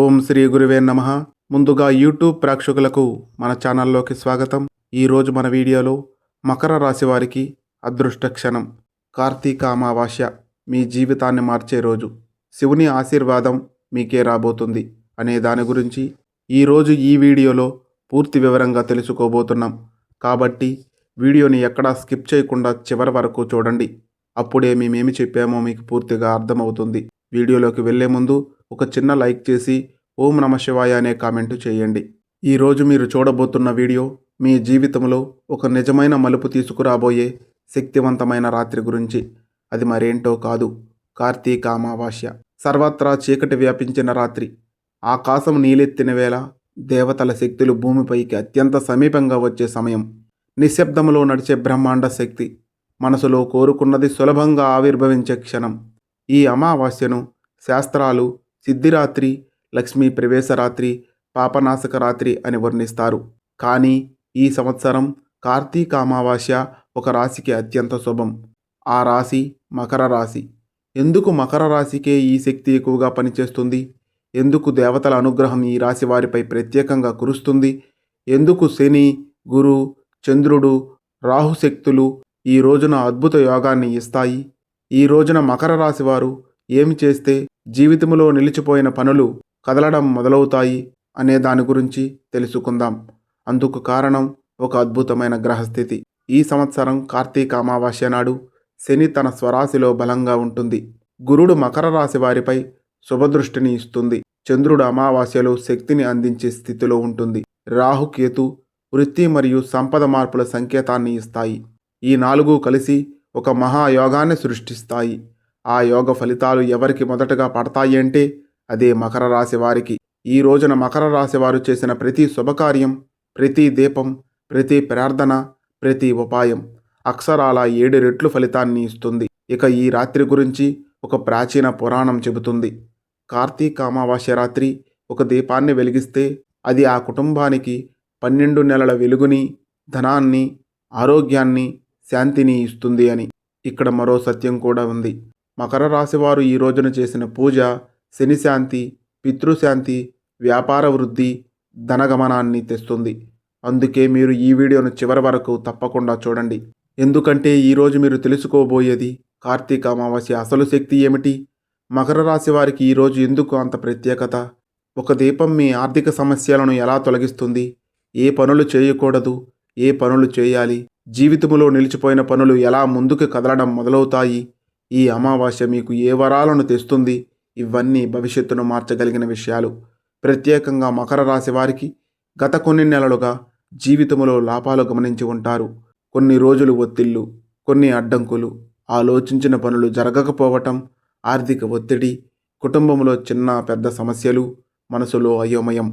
ఓం శ్రీ గురువే నమః. ముందుగా యూట్యూబ్ ప్రేక్షకులకు మన ఛానల్లోకి స్వాగతం. ఈరోజు మన వీడియోలో మకర రాశి వారికి అదృష్ట క్షణం కార్తీక అమావాస్య మీ జీవితాన్ని మార్చే రోజు. శివుని ఆశీర్వాదం మీకే రాబోతుంది అనే దాని గురించి ఈరోజు ఈ వీడియోలో పూర్తి వివరంగా తెలుసుకోబోతున్నాం. కాబట్టి వీడియోని ఎక్కడా స్కిప్ చేయకుండా చివరి వరకు చూడండి. అప్పుడే మేమేమి చెప్పామో మీకు పూర్తిగా అర్థమవుతుంది. వీడియోలోకి వెళ్లే ముందు ఒక చిన్న లైక్ చేసి ఓం నమ శివాయ అనే కామెంటు చేయండి. ఈరోజు మీరు చూడబోతున్న వీడియో మీ జీవితంలో ఒక నిజమైన మలుపు తీసుకురాబోయే శక్తివంతమైన రాత్రి గురించి. అది మరేంటో కాదు, కార్తీక అమావాస్య. సర్వత్రా చీకటి వ్యాపించిన రాత్రి. ఆకాశం నీలెత్తిన వేళ దేవతల శక్తులు భూమిపైకి అత్యంత సమీపంగా వచ్చే సమయం. నిశ్శబ్దంలో నడిచే బ్రహ్మాండ శక్తి మనసులో కోరుకున్నది సులభంగా ఆవిర్భవించే క్షణం. ఈ అమావాస్యను శాస్త్రాలు సిద్ధిరాత్రి, లక్ష్మీ ప్రవేశరాత్రి, పాపనాశక రాత్రి అని వర్ణిస్తారు. కానీ ఈ సంవత్సరం కార్తీక అమావాస్య ఒక రాశికి అత్యంత శుభం. ఆ రాశి మకర రాశి. ఎందుకు మకర రాశికే ఈ శక్తి ఎక్కువగా పనిచేస్తుంది? ఎందుకు దేవతల అనుగ్రహం ఈ రాశి వారిపై ప్రత్యేకంగా కురుస్తుంది? ఎందుకు శని, గురు, చంద్రుడు, రాహుశక్తులు ఈ రోజున అద్భుత యోగాన్ని ఇస్తాయి? ఈ రోజున మకర రాశి వారు ఏమి చేస్తే జీవితంలో నిలిచిపోయిన పనులు కదలడం మొదలవుతాయి అనే దాని గురించి తెలుసుకుందాం. అందుకు కారణం ఒక అద్భుతమైన గ్రహస్థితి. ఈ సంవత్సరం కార్తీక అమావాస్య నాడు శని తన స్వరాశిలో బలంగా ఉంటుంది. గురుడు మకర రాశి వారిపై శుభదృష్టిని ఇస్తుంది. చంద్రుడు అమావాస్యలో శక్తిని అందించే స్థితిలో ఉంటుంది. రాహుకేతు వృత్తి మరియు సంపద మార్పుల సంకేతాన్ని ఇస్తాయి. ఈ నాలుగు కలిసి ఒక మహాయోగాన్ని సృష్టిస్తాయి. ఆ యోగ ఫలితాలు ఎవరికి మొదటగా పడతాయి అంటే అదే మకర రాశి వారికి. ఈ రోజున మకర రాశి వారు చేసిన ప్రతి శుభకార్యం, ప్రతి దీపం, ప్రతి ప్రార్థన, ప్రతి ఉపాయం అక్షరాల 7 రెట్లు ఫలితాన్ని ఇస్తుంది. ఇక ఈ రాత్రి గురించి ఒక ప్రాచీన పురాణం చెబుతుంది. కార్తీక అమావాస్య రాత్రి ఒక దీపాన్ని వెలిగిస్తే అది ఆ కుటుంబానికి 12 నెలల వెలుగుని, ధనాన్ని, ఆరోగ్యాన్ని, శాంతిని ఇస్తుంది అని. ఇక్కడ మరో సత్యం కూడా ఉంది. మకర రాశి వారు ఈ రోజున చేసిన పూజ శని శాంతి, పితృశాంతి, వ్యాపార వృద్ధి, ధనగమనాన్ని తెస్తుంది. అందుకే మీరు ఈ వీడియోను చివరి వరకు తప్పకుండా చూడండి. ఎందుకంటే ఈరోజు మీరు తెలుసుకోబోయేది కార్తీక అమావాస్య అసలు శక్తి ఏమిటి? మకర రాశి వారికి ఈరోజు ఎందుకు అంత ప్రత్యేకత? ఒక దీపం మీ ఆర్థిక సమస్యలను ఎలా తొలగిస్తుంది? ఏ పనులు చేయకూడదు, ఏ పనులు చేయాలి? జీవితంలో నిలిచిపోయిన పనులు ఎలా ముందుకు కదలడం మొదలవుతాయి? ఈ అమావాస్య మీకు ఏ వరాలను తెస్తుంది? ఇవన్నీ భవిష్యత్తును మార్చగలిగిన విషయాలు. ప్రత్యేకంగా మకర రాశి వారికి గత కొన్ని నెలలుగా జీవితంలో లాభాలు గమనించి ఉంటారు. కొన్ని రోజులు ఒత్తిళ్లు, కొన్ని అడ్డంకులు, ఆలోచించిన పనులు జరగకపోవటం, ఆర్థిక ఒత్తిడి, కుటుంబంలో చిన్న పెద్ద సమస్యలు, మనసులో అయోమయం.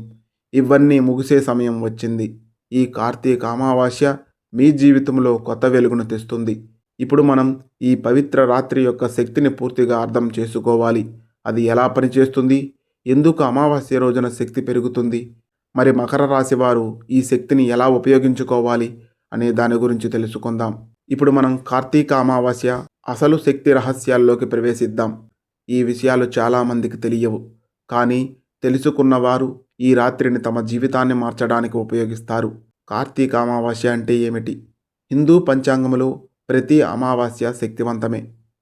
ఇవన్నీ ముగిసే సమయం వచ్చింది. ఈ కార్తీక అమావాస్య మీ జీవితంలో కొత్త వెలుగును తెస్తుంది. ఇప్పుడు మనం ఈ పవిత్ర రాత్రి యొక్క శక్తిని పూర్తిగా అర్థం చేసుకోవాలి. అది ఎలా పనిచేస్తుంది? ఎందుకు అమావాస్య రోజున శక్తి పెరుగుతుంది? మరి మకర రాశి వారు ఈ శక్తిని ఎలా ఉపయోగించుకోవాలి అనే దాని గురించి తెలుసుకుందాం. ఇప్పుడు మనం కార్తీక అమావాస్య అసలు శక్తి రహస్యాల్లోకి ప్రవేశిద్దాం. ఈ విషయాలు చాలామందికి తెలియవు. కానీ తెలుసుకున్నవారు ఈ రాత్రిని తమ జీవితాన్ని మార్చడానికి ఉపయోగిస్తారు. కార్తీక అమావాస్య అంటే ఏమిటి? హిందూ పంచాంగంలో ప్రతి అమావాస్య శక్తివంతమే.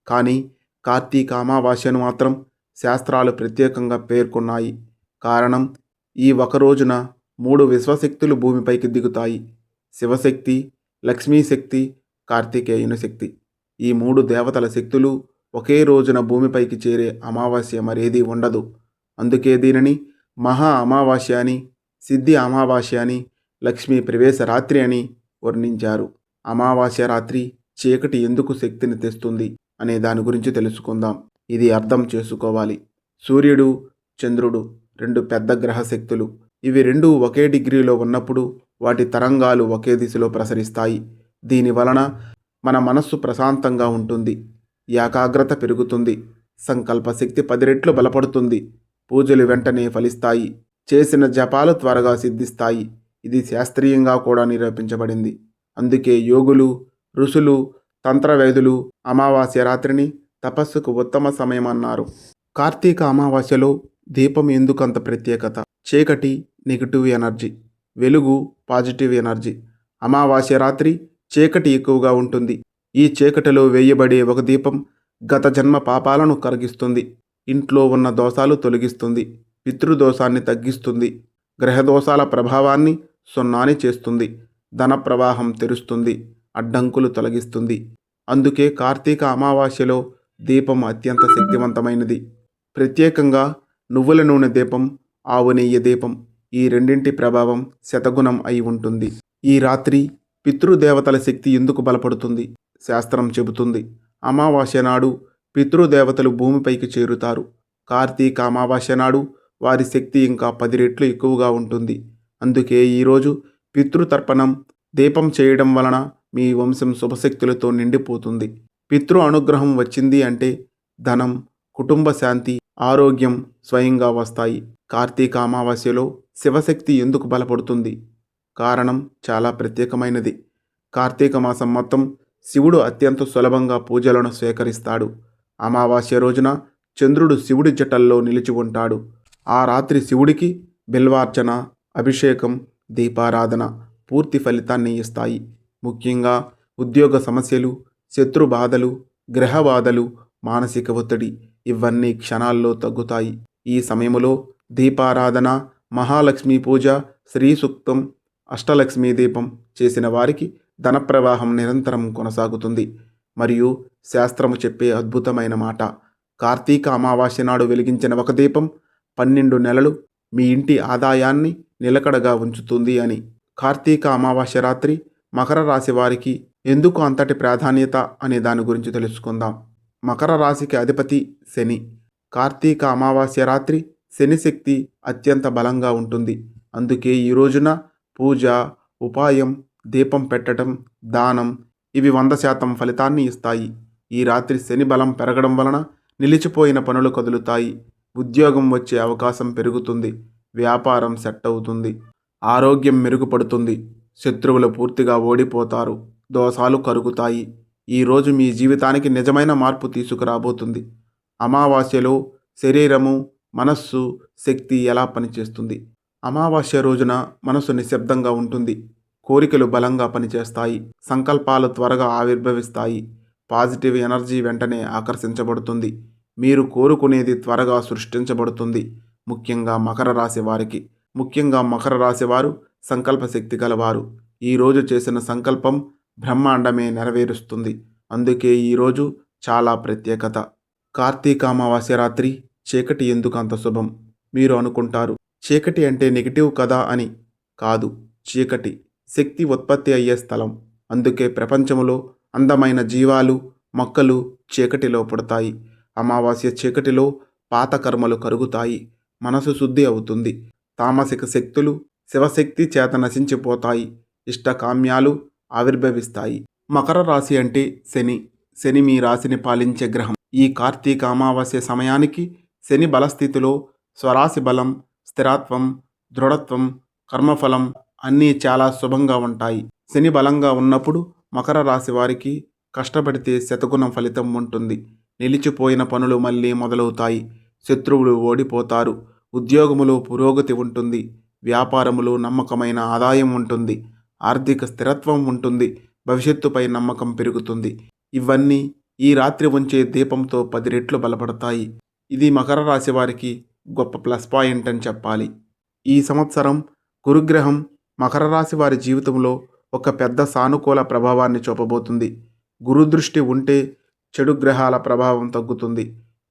కానీ కార్తీక అమావాస్యను మాత్రం శాస్త్రాలు ప్రత్యేకంగా పేర్కొన్నాయి. కారణం, ఈ ఒక రోజున 3 విశ్వశక్తులు భూమిపైకి దిగుతాయి. శివశక్తి, లక్ష్మీశక్తి, కార్తికేయుని శక్తి. ఈ 3 దేవతల శక్తులు ఒకే రోజున భూమిపైకి చేరే అమావాస్య మరేదీ ఉండదు. అందుకే దీనిని మహా అమావాస్య అని, సిద్ధి అమావాస్య అని, లక్ష్మీ ప్రవేశ రాత్రి అని వర్ణించారు. అమావాస్య రాత్రి చీకటి ఎందుకు శక్తిని తెస్తుంది అనే దాని గురించి తెలుసుకుందాం. ఇది అర్థం చేసుకోవాలి. సూర్యుడు, చంద్రుడు 2 పెద్ద గ్రహ శక్తులు. ఇవి 2 ఒకే డిగ్రీలో ఉన్నప్పుడు వాటి తరంగాలు ఒకే దిశలో ప్రసరిస్తాయి. దీని వలన మన మనస్సు ప్రశాంతంగా ఉంటుంది, ఏకాగ్రత పెరుగుతుంది, సంకల్ప శక్తి 10 రెట్లు బలపడుతుంది, పూజలు వెంటనే ఫలిస్తాయి, చేసిన జపాలు త్వరగా సిద్ధిస్తాయి. ఇది శాస్త్రీయంగా కూడా నిరూపించబడింది. అందుకే యోగులు, ఋషులు, తంత్రవేదులు అమావాస్య రాత్రిని తపస్సుకు ఉత్తమ సమయం అన్నారు. కార్తీక అమావాస్యలో దీపం ఎందుకంత ప్రత్యేకత? చీకటి నెగిటివ్ ఎనర్జీ, వెలుగు పాజిటివ్ ఎనర్జీ. అమావాస్య రాత్రి చీకటి ఎక్కువగా ఉంటుంది. ఈ చీకటిలో వేయబడే ఒక దీపం గత జన్మ పాపాలను కరిగిస్తుంది. ఇంట్లో ఉన్న దోషాలు తొలగిస్తుంది. పితృదోషాన్ని తగ్గిస్తుంది. గ్రహదోషాల ప్రభావాన్ని సున్నాని చేస్తుంది. ధన ప్రవాహం తెరుస్తుంది. అడ్డంకులు తొలగిస్తుంది. అందుకే కార్తీక అమావాస్యలో దీపం అత్యంత శక్తివంతమైనది. ప్రత్యేకంగా నువ్వుల నూనె దీపం, ఆవు నెయ్యి దీపం, ఈ రెండింటి ప్రభావం శతగుణం అయి ఉంటుంది. ఈ రాత్రి పితృదేవతల శక్తి ఎందుకు బలపడుతుంది? శాస్త్రం చెబుతుంది. అమావాస్య నాడు పితృదేవతలు భూమిపైకి చేరుతారు. కార్తీక అమావాస్య నాడు వారి శక్తి ఇంకా 10 రెట్లు ఎక్కువగా ఉంటుంది. అందుకే ఈరోజు పితృతర్పణం దీపం చేయడం వలన మీ వంశం శుభశక్తులతో నిండిపోతుంది. పితృ అనుగ్రహం వచ్చింది అంటే ధనం, కుటుంబ శాంతి, ఆరోగ్యం స్వయంగా వస్తాయి. కార్తీక అమావాస్యలో శివశక్తి ఎందుకు బలపడుతుంది? కారణం చాలా ప్రత్యేకమైనది. కార్తీక మాసం మొత్తం శివుడు అత్యంత సులభంగా పూజలను స్వీకరిస్తాడు. అమావాస్య రోజున చంద్రుడు శివుడి జటల్లో నిలిచి ఉంటాడు. ఆ రాత్రి శివుడికి బిల్వార్చన, అభిషేకం, దీపారాధన పూర్తి ఫలితాన్ని ఇస్తాయి. ముఖ్యంగా ఉద్యోగ సమస్యలు, శత్రు బాధలు, గ్రహ బాధలు, మానసిక ఒత్తిడి ఇవన్నీ క్షణాల్లో తగ్గుతాయి. ఈ సమయంలో దీపారాధన, మహాలక్ష్మీ పూజ, శ్రీ సూక్తం, అష్టలక్ష్మీ దీపం చేసిన వారికి ధన ప్రవాహం నిరంతరం కొనసాగుతుంది. మరియు శాస్త్రము చెప్పే అద్భుతమైన మాట, కార్తీక అమావాస్య నాడు వెలిగించిన ఒక దీపం 12 నెలలు మీ ఇంటి ఆదాయాన్ని నిలకడగా ఉంచుతుంది అని. కార్తీక అమావాస్య రాత్రి మకర రాశి వారికి ఎందుకు అంతటి ప్రాధాన్యత అనే దాని గురించి తెలుసుకుందాం. మకర రాశికి అధిపతి శని. కార్తీక అమావాస్య రాత్రి శని శక్తి అత్యంత బలంగా ఉంటుంది. అందుకే ఈ రోజున పూజ, ఉపాయం, దీపం పెట్టడం, దానం ఇవి 100% ఫలితాన్ని ఇస్తాయి. ఈ రాత్రి శని బలం పెరగడం వలన నిలిచిపోయిన పనులు కదులుతాయి. ఉద్యోగం వచ్చే అవకాశం పెరుగుతుంది. వ్యాపారం సెట్ అవుతుంది. ఆరోగ్యం మెరుగుపడుతుంది. శత్రువులు పూర్తిగా ఓడిపోతారు. దోషాలు కరుగుతాయి. ఈరోజు మీ జీవితానికి నిజమైన మార్పు తీసుకురాబోతుంది. అమావాస్యలో శరీరము, మనస్సు, శక్తి ఎలా పనిచేస్తుంది? అమావాస్య రోజున మనసు నిశ్శబ్దంగా ఉంటుంది. కోరికలు బలంగా పనిచేస్తాయి. సంకల్పాలు త్వరగా ఆవిర్భవిస్తాయి. పాజిటివ్ ఎనర్జీ వెంటనే ఆకర్షించబడుతుంది. మీరు కోరుకునేది త్వరగా సృష్టించబడుతుంది. ముఖ్యంగా మకర రాశి వారికి. ముఖ్యంగా మకర రాశి వారు సంకల్ప శక్తి గలవారు. ఈరోజు చేసిన సంకల్పం బ్రహ్మాండమే నెరవేరుస్తుంది. అందుకే ఈరోజు చాలా ప్రత్యేకత. కార్తీక అమావాస్య రాత్రి చీకటి ఎందుకు అంత శుభం? మీరు అనుకుంటారు, చీకటి అంటే నెగిటివ్ కదా అని. కాదు, చీకటి శక్తి ఉత్పత్తి అయ్యే స్థలం. అందుకే ప్రపంచంలో అందమైన జీవాలు, మొక్కలు చీకటిలో పుడతాయి. అమావాస్య చీకటిలో పాత కర్మలు కరుగుతాయి. మనసు శుద్ధి అవుతుంది. తామసిక శక్తులు శివశక్తి చేత నశించిపోతాయి. ఇష్టకామ్యాలు ఆవిర్భవిస్తాయి. మకర రాశి అంటే శని. శని మీ రాశిని పాలించే గ్రహం. ఈ కార్తీక అమావాస్య సమయానికి శని బలస్థితిలో స్వరాశి బలం, స్థిరత్వం, దృఢత్వం, కర్మఫలం అన్నీ చాలా శుభంగా ఉంటాయి. శని బలంగా ఉన్నప్పుడు మకర రాశి వారికి కష్టపడితే శతగుణం ఫలితం ఉంటుంది. నిలిచిపోయిన పనులు మళ్ళీ మొదలవుతాయి. శత్రువులు ఓడిపోతారు. ఉద్యోగములో పురోగతి ఉంటుంది. వ్యాపారములో నమ్మకమైన ఆదాయం ఉంటుంది. ఆర్థిక స్థిరత్వం ఉంటుంది. భవిష్యత్తుపై నమ్మకం పెరుగుతుంది. ఇవన్నీ ఈ రాత్రి ఉంచే దీపంతో 10 రెట్లు బలపడతాయి. ఇది మకర రాశి వారికి గొప్ప ప్లస్ పాయింట్ అని చెప్పాలి. ఈ సంవత్సరం గురుగ్రహం మకర రాశి వారి జీవితంలో ఒక పెద్ద సానుకూల ప్రభావాన్ని చూపబోతుంది. గురుదృష్టి ఉంటే చెడు గ్రహాల ప్రభావం తగ్గుతుంది.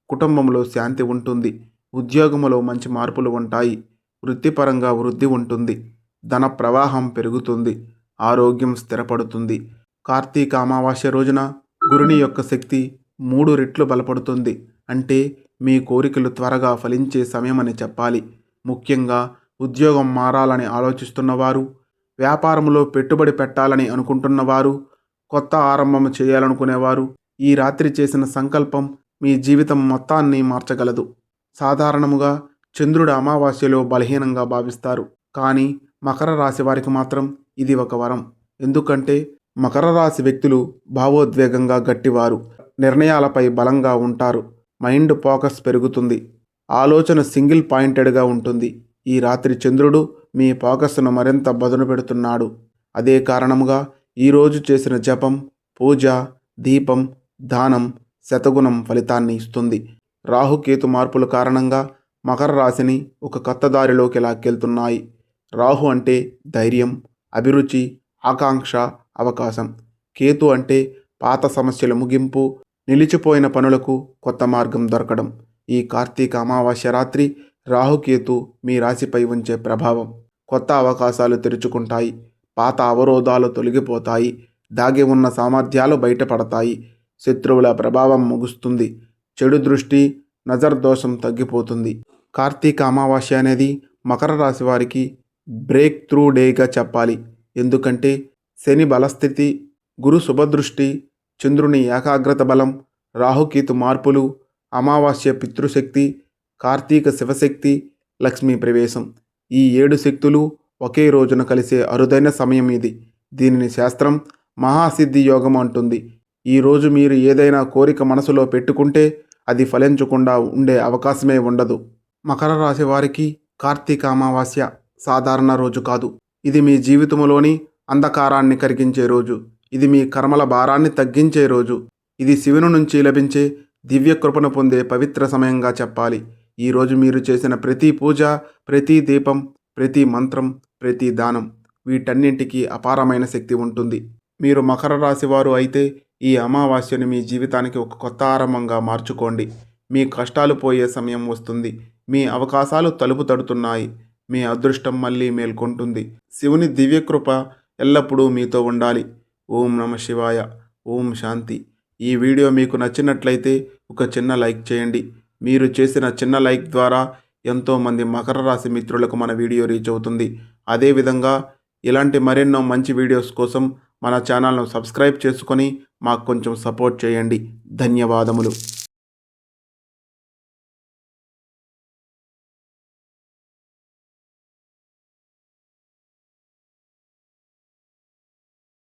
కుటుంబంలో శాంతి ఉంటుంది. ఉద్యోగంలో మంచి మార్పులు ఉంటాయి. వృత్తిపరంగా వృద్ధి ఉంటుంది. ధన ప్రవాహం పెరుగుతుంది. ఆరోగ్యం స్థిరపడుతుంది. కార్తీక అమావాస్య రోజున గురుని యొక్క శక్తి 3 రెట్లు బలపడుతుంది. అంటే మీ కోరికలు త్వరగా ఫలించే సమయమని చెప్పాలి. ముఖ్యంగా ఉద్యోగం మారాలని ఆలోచిస్తున్నవారు, వ్యాపారంలో పెట్టుబడి పెట్టాలని అనుకుంటున్నవారు, కొత్త ఆరంభం చేయాలనుకునేవారు, ఈ రాత్రి చేసిన సంకల్పం మీ జీవితం మొత్తాన్ని మార్చగలదు. సాధారణముగా చంద్రుడు అమావాస్యలో బలహీనంగా భావిస్తారు. కానీ మకర రాశి వారికి మాత్రం ఇది ఒక వరం. ఎందుకంటే మకర రాశి వ్యక్తులు భావోద్వేగంగా గట్టివారు. నిర్ణయాలపై బలంగా ఉంటారు. మైండ్ ఫోకస్ పెరుగుతుంది. ఆలోచన సింగిల్ పాయింటెడ్గా ఉంటుంది. ఈ రాత్రి చంద్రుడు మీ ఫోకస్ను మరింత బదును పెడుతున్నాడు. అదే కారణముగా ఈరోజు చేసిన జపం, పూజ, దీపం, దానం శతగుణం ఫలితాన్ని ఇస్తుంది. రాహుకేతు మార్పుల కారణంగా మకర రాశిని ఒక కొత్త దారిలోకి లాక్కెళ్తున్నాయి. రాహు అంటే ధైర్యం, అభిరుచి, ఆకాంక్ష, అవకాశం. కేతు అంటే పాత సమస్యల ముగింపు, నిలిచిపోయిన పనులకు కొత్త మార్గం దొరకడం. ఈ కార్తీక అమావాస్య రాత్రి రాహుకేతు మీ రాశిపై ఉంచే ప్రభావం. కొత్త అవకాశాలు తెరుచుకుంటాయి, పాత అవరోధాలు తొలగిపోతాయి, దాగి ఉన్న సామర్థ్యాలు బయటపడతాయి, శత్రువుల ప్రభావం ముగుస్తుంది, చెడు దృష్టి, నజర్ దోషం తగ్గిపోతుంది. కార్తీక అమావాస్య అనేది మకర రాశి వారికి బ్రేక్ త్రూ డేగా చెప్పాలి. ఎందుకంటే శని బలస్థితి, గురు శుభదృష్టి, చంద్రుని ఏకాగ్రత బలం, రాహుకేతు మార్పులు, అమావాస్య పితృశక్తి, కార్తీక శివశక్తి, లక్ష్మీ ప్రవేశం. ఈ 7 శక్తులు ఒకే రోజున కలిసే అరుదైన సమయం ఇది. దీనిని శాస్త్రం మహాసిద్ధి యోగం అంటుంది. ఈరోజు మీరు ఏదైనా కోరిక మనసులో పెట్టుకుంటే అది ఫలించకుండా ఉండే అవకాశమే ఉండదు. మకర రాశి వారికి కార్తీక అమావాస్య సాధారణ రోజు కాదు. ఇది మీ జీవితంలోని అంధకారాన్ని కరిగించే రోజు. ఇది మీ కర్మల భారాన్ని తగ్గించే రోజు. ఇది శివుని నుంచి లభించే దివ్య కృపను పొందే పవిత్ర సమయంగా చెప్పాలి. ఈరోజు మీరు చేసిన ప్రతి పూజ, ప్రతి దీపం, ప్రతి మంత్రం, ప్రతి దానం వీటన్నింటికీ అపారమైన శక్తి ఉంటుంది. మీరు మకర రాశి వారు అయితే ఈ అమావాస్యను మీ జీవితానికి ఒక కొత్త ఆరంభంగా మార్చుకోండి. మీ కష్టాలు పోయే సమయం వస్తుంది. మీ అవకాశాలు తలుపు తడుతున్నాయి. మీ అదృష్టం మళ్ళీ మేల్కొంటుంది. శివుని దివ్యకృప ఎల్లప్పుడూ మీతో ఉండాలి. ఓం నమ శివాయ. ఓం శాంతి. ఈ వీడియో మీకు నచ్చినట్లయితే ఒక చిన్న లైక్ చేయండి. మీరు చేసిన చిన్న లైక్ ద్వారా ఎంతోమంది మకర రాశి మిత్రులకు మన వీడియో రీచ్ అవుతుంది. అదేవిధంగా ఇలాంటి మరెన్నో మంచి వీడియోస్ కోసం మన ఛానల్ను సబ్స్క్రైబ్ చేసుకొని మాకు కొంచెం సపోర్ట్ చేయండి. ధన్యవాదములు.